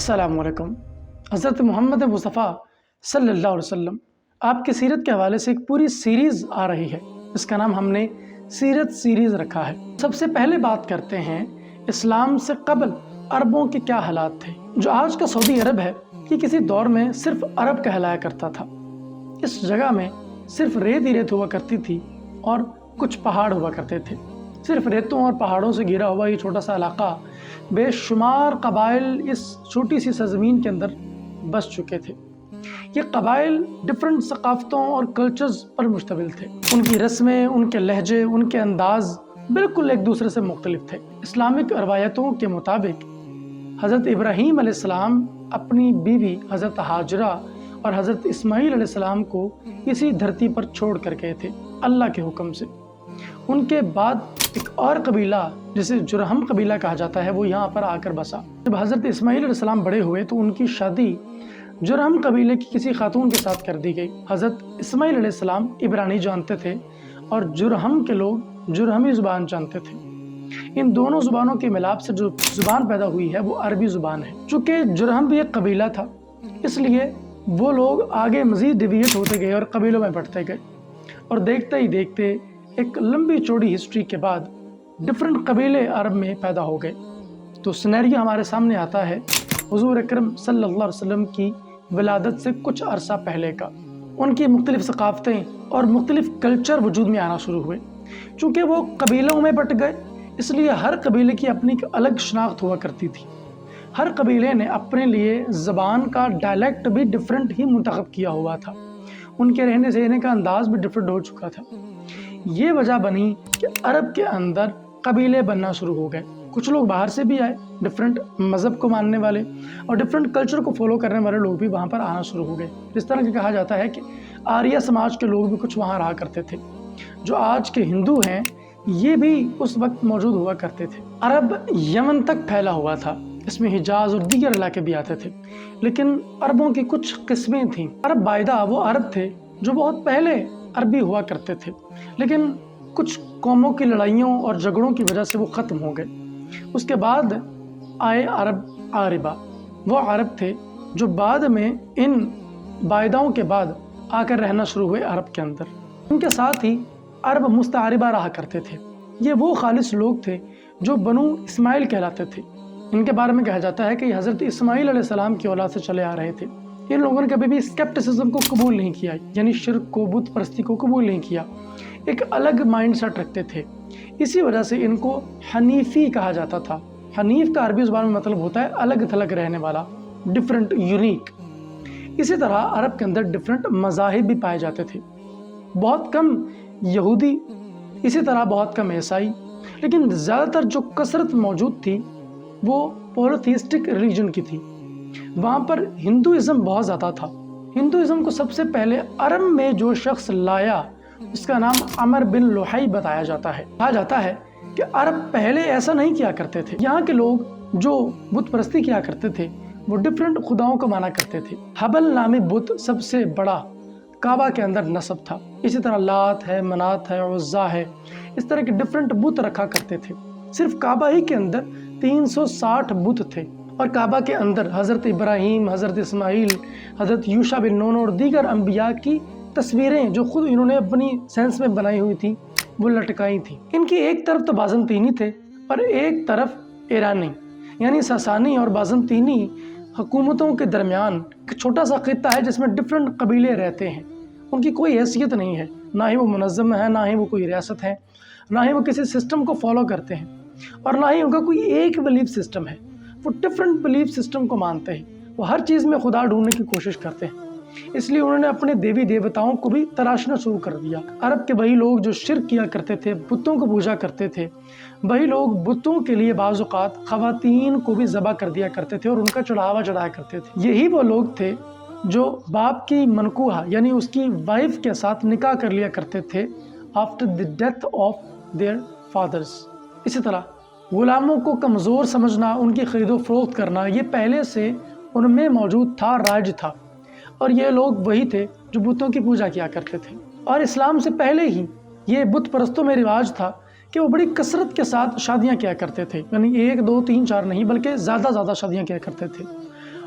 السلام علیکم۔ حضرت محمد مصطفیٰ صلی اللہ علیہ وسلم آپ کی سیرت کے حوالے سے ایک پوری سیریز آ رہی ہے، اس کا نام ہم نے سیرت سیریز رکھا ہے۔ سب سے پہلے بات کرتے ہیں اسلام سے قبل عربوں کے کیا حالات تھے۔ جو آج کا سعودی عرب ہے یہ کسی دور میں صرف عرب کہلایا کرتا تھا۔ اس جگہ میں صرف ریت ہی ریت ہوا کرتی تھی اور کچھ پہاڑ ہوا کرتے تھے۔ صرف ریتوں اور پہاڑوں سے گھرا ہوا یہ چھوٹا سا علاقہ بے شمار قبائل اس چھوٹی سی سرزمین کے اندر بس چکے تھے۔ یہ قبائل ڈیفرنٹ ثقافتوں اور کلچرز پر مشتمل تھے۔ ان کی رسمیں، ان کے لہجے، ان کے انداز بالکل ایک دوسرے سے مختلف تھے۔ اسلامک روایتوں کے مطابق حضرت ابراہیم علیہ السلام اپنی بیوی حضرت ہاجرہ اور حضرت اسماعیل علیہ السلام کو اسی دھرتی پر چھوڑ کر گئے تھے اللہ کے حکم سے۔ ان کے بعد ایک اور قبیلہ جسے جرہم قبیلہ کہا جاتا ہے وہ یہاں پر آ کر بسا۔ جب حضرت اسماعیل علیہ السلام بڑے ہوئے تو ان کی شادی جرہم قبیلے کی کسی خاتون کے ساتھ کر دی گئی۔ حضرت اسماعیل علیہ السلام عبرانی جانتے تھے اور جرہم کے لوگ جرہمی زبان جانتے تھے۔ ان دونوں زبانوں کے ملاپ سے جو زبان پیدا ہوئی ہے وہ عربی زبان ہے۔ چونکہ جرہم بھی ایک قبیلہ تھا اس لیے وہ لوگ آگے مزید ڈیویٹ ہوتے گئے اور قبیلوں میں بڑھتے گئے، اور دیکھتے ہی دیکھتے ایک لمبی چوڑی ہسٹری کے بعد ڈفرنٹ قبیلے عرب میں پیدا ہو گئے۔ تو سینیریو ہمارے سامنے آتا ہے حضور اکرم صلی اللہ علیہ وسلم کی ولادت سے کچھ عرصہ پہلے کا۔ ان کی مختلف ثقافتیں اور مختلف کلچر وجود میں آنا شروع ہوئے۔ چونکہ وہ قبیلوں میں بٹ گئے اس لیے ہر قبیلے کی اپنی ایک الگ شناخت ہوا کرتی تھی۔ ہر قبیلے نے اپنے لیے زبان کا ڈائلیکٹ بھی ڈفرنٹ ہی منتخب کیا ہوا تھا۔ ان کے رہنے سہنے کا انداز بھی ڈفرنٹ ہو چکا تھا۔ یہ وجہ بنی کہ عرب کے اندر قبیلے بننا شروع ہو گئے۔ کچھ لوگ باہر سے بھی آئے، ڈفرنٹ مذہب کو ماننے والے اور ڈفرنٹ کلچر کو فالو کرنے والے لوگ بھی وہاں پر آنا شروع ہو گئے۔ جس طرح کہ کہا جاتا ہے کہ آریہ سماج کے لوگ بھی کچھ وہاں رہا کرتے تھے۔ جو آج کے ہندو ہیں یہ بھی اس وقت موجود ہوا کرتے تھے۔ عرب یمن تک پھیلا ہوا تھا، اس میں حجاز اور دیگر علاقے بھی آتے تھے، لیکن عربوں کی کچھ قسمیں تھیں۔ عرب باعدہ وہ عرب تھے جو بہت پہلے عربی ہوا کرتے تھے، لیکن کچھ قوموں کی لڑائیوں اور جھگڑوں کی وجہ سے وہ ختم ہو گئے۔ اس کے بعد آئے عرب عاربہ، وہ عرب تھے جو بعد میں ان باعداؤں کے بعد آ کر رہنا شروع ہوئے عرب کے اندر۔ ان کے ساتھ ہی عرب مستعربہ رہا کرتے تھے۔ یہ وہ خالص لوگ تھے جو بنو اسماعیل کہلاتے تھے۔ ان کے بارے میں کہا جاتا ہے کہ یہ حضرت اسماعیل علیہ السلام کی اولاد سے چلے آ رہے تھے۔ ان لوگوں نے کبھی بھی اسکیپٹسزم کو قبول نہیں کیا، یعنی شرک کو، بت پرستی کو قبول نہیں کیا، ایک الگ مائنڈ سیٹ رکھتے تھے۔ اسی وجہ سے ان کو حنیفی کہا جاتا تھا۔ حنیف کا عربی زبان میں مطلب ہوتا ہے الگ تھلگ رہنے والا، ڈفرنٹ، یونیک۔ اسی طرح عرب کے اندر ڈفرنٹ مذاہب بھی پائے جاتے تھے، بہت کم یہودی، اسی طرح بہت کم عیسائی، لیکن زیادہ تر جو کثرت موجود تھی وہ پولوتھیسٹک ریلیجن کی تھی۔ وہاں پر ہندوازم بہت زیادہ تھا۔ ہندوازم کو سب سے پہلے عرب میں جو شخص لایا اس کا نام عمر بن لوحی بتایا جاتا ہے۔ کہا جاتا ہے کہ عرب پہلے ایسا نہیں کیا کرتے تھے۔ یہاں کے لوگ جو بت پرستی کیا کرتے تھے وہ ڈفرنٹ خداؤں کو مانا کرتے تھے۔ حبل نامی بت سب سے بڑا کعبہ کے اندر نصب تھا، اسی طرح لات ہے، منات ہے، عزا ہے، اس طرح کے ڈفرنٹ بت رکھا کرتے تھے۔ صرف کعبہ ہی کے اندر 360 بت تھے، اور کعبہ کے اندر حضرت ابراہیم، حضرت اسماعیل، حضرت یوشع بن نون اور دیگر انبیاء کی تصویریں جو خود انہوں نے اپنی سینس میں بنائی ہوئی تھیں وہ لٹکائی تھیں۔ ان کی ایک طرف تو بازنطینی تھے اور ایک طرف ایرانی، یعنی ساسانی اور بازنطینی حکومتوں کے درمیان ایک چھوٹا سا خطہ ہے جس میں ڈفرنٹ قبیلے رہتے ہیں۔ ان کی کوئی حیثیت نہیں ہے، نہ ہی وہ منظم ہے، نہ ہی وہ کوئی ریاست ہے، نہ ہی وہ کسی سسٹم کو فالو کرتے ہیں، اور نہ ہی ان کا کوئی ایک بلیف سسٹم ہے۔ وہ ڈفرنٹ بلیف سسٹم کو مانتے ہیں، وہ ہر چیز میں خدا ڈھونڈنے کی کوشش کرتے ہیں۔ اس لیے انہوں نے اپنے دیوی دیوتاؤں کو بھی تراشنا شروع کر دیا۔ عرب کے وہی لوگ جو شرک کیا کرتے تھے، بتوں کو پوجا کرتے تھے، وہی لوگ بتوں کے لیے بعض اوقات خواتین کو بھی ذبح کر دیا کرتے تھے اور ان کا چڑھاوا چڑھایا کرتے تھے۔ یہی وہ لوگ تھے جو باپ کی منکوحہ یعنی اس کی وائف کے ساتھ نکاح کر لیا کرتے تھے after the death of their fathers. اسی طرح غلاموں کو کمزور سمجھنا، ان کی خرید و فروخت کرنا، یہ پہلے سے ان میں موجود تھا، رائج تھا، اور یہ لوگ وہی تھے جو بتوں کی پوجا کیا کرتے تھے۔ اور اسلام سے پہلے ہی یہ بت پرستوں میں رواج تھا کہ وہ بڑی کثرت کے ساتھ شادیاں کیا کرتے تھے، یعنی 1 2 3 4 نہیں بلکہ زیادہ شادیاں کیا کرتے تھے۔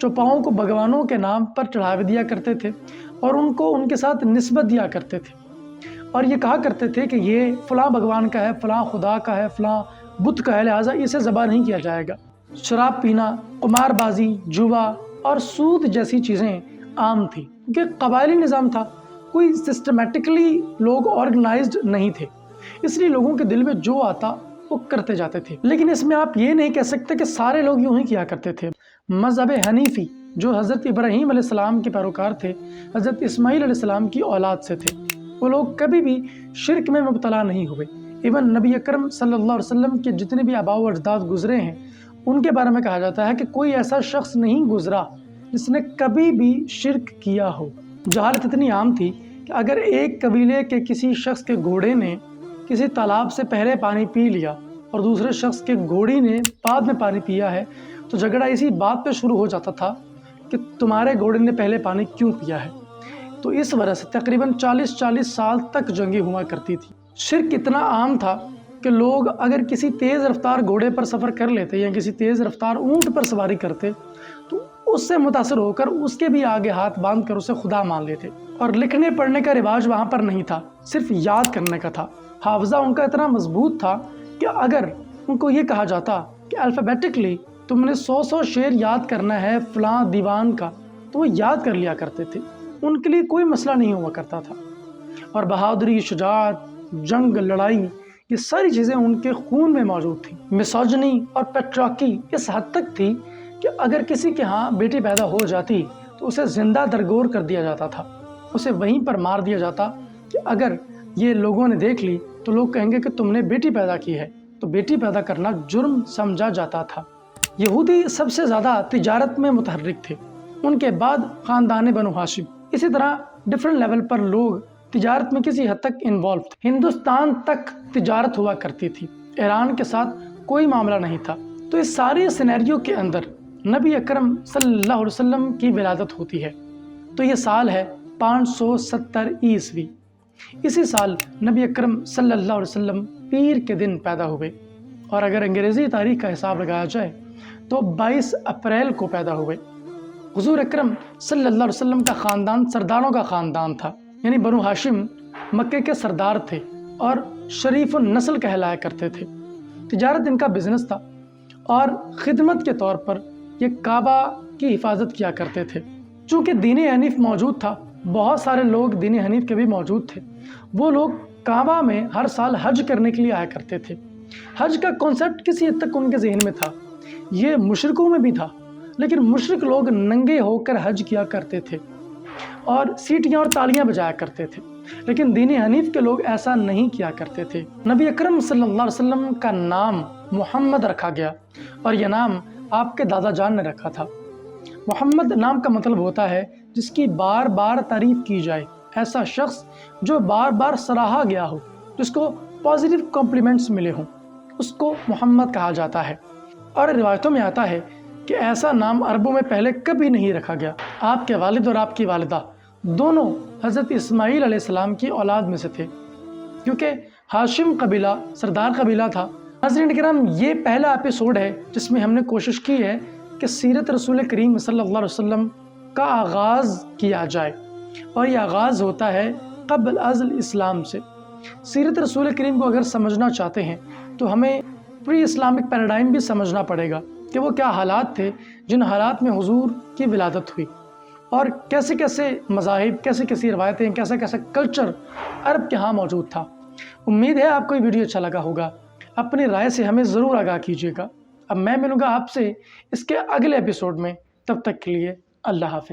چوپاؤں کو بھگوانوں کے نام پر چڑھاوے دیا کرتے تھے اور ان کو ان کے ساتھ نسبت دیا کرتے تھے، اور یہ کہا کرتے تھے کہ یہ فلاں بھگوان کا ہے، فلاں خدا کا ہے، فلاں بت کا ہے، لہٰذا اسے ذبح نہیں کیا جائے گا۔ شراب پینا، قمار بازی، جوا اور سود جیسی چیزیں عام تھیں، کیونکہ قبائلی نظام تھا، کوئی سسٹمیٹکلی لوگ آرگنائزڈ نہیں تھے، اس لیے لوگوں کے دل میں جو آتا وہ کرتے جاتے تھے۔ لیکن اس میں آپ یہ نہیں کہہ سکتے کہ سارے لوگ یوں ہی کیا کرتے تھے۔ مذہب حنیفی جو حضرت ابراہیم علیہ السلام کے پیروکار تھے، حضرت اسماعیل علیہ السلام کی اولاد سے تھے، وہ لوگ کبھی بھی شرک میں مبتلا نہیں ہوئے۔ ایون نبی اکرم صلی اللہ علیہ وسلم کے جتنے بھی آباء و اجداد گزرے ہیں، ان کے بارے میں کہا جاتا ہے کہ کوئی ایسا شخص نہیں گزرا جس نے کبھی بھی شرک کیا ہو۔ جہالت اتنی عام تھی کہ اگر ایک قبیلے کے کسی شخص کے گھوڑے نے کسی تالاب سے پہلے پانی پی لیا اور دوسرے شخص کے گھوڑی نے بعد میں پانی پیا ہے، تو جھگڑا اسی بات پہ شروع ہو جاتا تھا کہ تمہارے گھوڑے نے پہلے پانی کیوں پیا ہے۔ تو اس وجہ سے تقریباً 40 سال تک جنگیں ہوا کرتی تھی۔ شرک اتنا عام تھا کہ لوگ اگر کسی تیز رفتار گھوڑے پر سفر کر لیتے یا کسی تیز رفتار اونٹ پر سواری کرتے تو اس سے متاثر ہو کر اس کے بھی آگے ہاتھ باندھ کر اسے خدا مان لیتے، اور لکھنے پڑھنے کا رواج وہاں پر نہیں تھا، صرف یاد کرنے کا تھا۔ حافظہ ان کا اتنا مضبوط تھا کہ اگر ان کو یہ کہا جاتا کہ الفابیٹکلی تم نے 100 شعر یاد کرنا ہے فلاں دیوان کا، تو وہ یاد کر لیا کرتے تھے، ان کے لیے کوئی مسئلہ نہیں ہوا کرتا تھا۔ اور بہادری، شجاعت، جنگ، لڑائی، یہ ساری چیزیں ان کے خون میں موجود تھیں۔ مسوجنی اور پیٹراکی اس حد تک تھی کہ اگر کسی کے ہاں بیٹی پیدا ہو جاتی تو اسے زندہ درگور کر دیا جاتا تھا، اسے وہیں پر مار دیا جاتا کہ اگر یہ لوگوں نے دیکھ لی تو لوگ کہیں گے کہ تم نے بیٹی پیدا کی ہے، تو بیٹی پیدا کرنا جرم سمجھا جاتا تھا۔ یہودی سب سے زیادہ تجارت میں متحرک تھے، ان کے بعد خاندان بنو ہاشم۔ اسی طرح ڈیفرنٹ لیول پر لوگ تجارت میں کسی حد تک انوالو تھے۔ ہندوستان تک تجارت ہوا کرتی تھی، ایران کے ساتھ کوئی معاملہ نہیں تھا۔ تو اس سارے سینیریو کے اندر نبی اکرم صلی اللہ علیہ وسلم کی ولادت ہوتی ہے، تو یہ سال ہے 570 عیسوی۔ اسی سال نبی اکرم صلی اللہ علیہ وسلم پیر کے دن پیدا ہوئے، اور اگر انگریزی تاریخ کا حساب لگایا جائے تو 22 اپریل کو پیدا ہوئے۔ حضور اکرم صلی اللہ علیہ وسلم کا خاندان سرداروں کا خاندان تھا، یعنی بنو ہاشم مکے کے سردار تھے اور شریف النسل کہلایا کرتے تھے۔ تجارت ان کا بزنس تھا، اور خدمت کے طور پر یہ کعبہ کی حفاظت کیا کرتے تھے۔ چونکہ دین حنیف موجود تھا، بہت سارے لوگ دین حنیف کے بھی موجود تھے، وہ لوگ کعبہ میں ہر سال حج کرنے کے لیے آیا کرتے تھے۔ حج کا کانسیپٹ کسی حد تک ان کے ذہن میں تھا، یہ مشرکوں میں بھی تھا، لیکن مشرک لوگ ننگے ہو کر حج کیا کرتے تھے اور سیٹیاں اور تالیاں بجایا کرتے تھے، لیکن دین حنیف کے لوگ ایسا نہیں کیا کرتے تھے۔ نبی اکرم صلی اللہ علیہ وسلم کا نام محمد رکھا گیا، اور یہ نام آپ کے دادا جان نے رکھا تھا۔ محمد نام کا مطلب ہوتا ہے جس کی بار بار تعریف کی جائے، ایسا شخص جو بار بار سراہا گیا ہو، جس کو پازیٹیو کمپلیمنٹس ملے ہوں، اس کو محمد کہا جاتا ہے۔ اور روایتوں میں آتا ہے کہ ایسا نام عربوں میں پہلے کبھی نہیں رکھا گیا۔ آپ کے والد اور آپ کی والدہ دونوں حضرت اسماعیل علیہ السلام کی اولاد میں سے تھے، کیونکہ ہاشم قبیلہ سردار قبیلہ تھا۔ ناظرین کرام، یہ پہلا ایپیسوڈ ہے جس میں ہم نے کوشش کی ہے کہ سیرت رسول کریم صلی اللہ علیہ وسلم کا آغاز کیا جائے، اور یہ آغاز ہوتا ہے قبل از اسلام سے۔ سیرت رسول کریم کو اگر سمجھنا چاہتے ہیں تو ہمیں پری اسلامک پیراڈائم بھی سمجھنا پڑے گا کہ وہ کیا حالات تھے جن حالات میں حضور کی ولادت ہوئی، اور کیسے کیسے مذاہب، کیسے کیسی روایتیں، کیسا کیسا کلچر عرب کے ہاں موجود تھا۔ امید ہے آپ کو یہ ویڈیو اچھا لگا ہوگا، اپنی رائے سے ہمیں ضرور آگاہ کیجیے گا۔ اب میں ملوں گا آپ سے اس کے اگلے ایپیسوڈ میں، تب تک کے لیے اللہ حافظ۔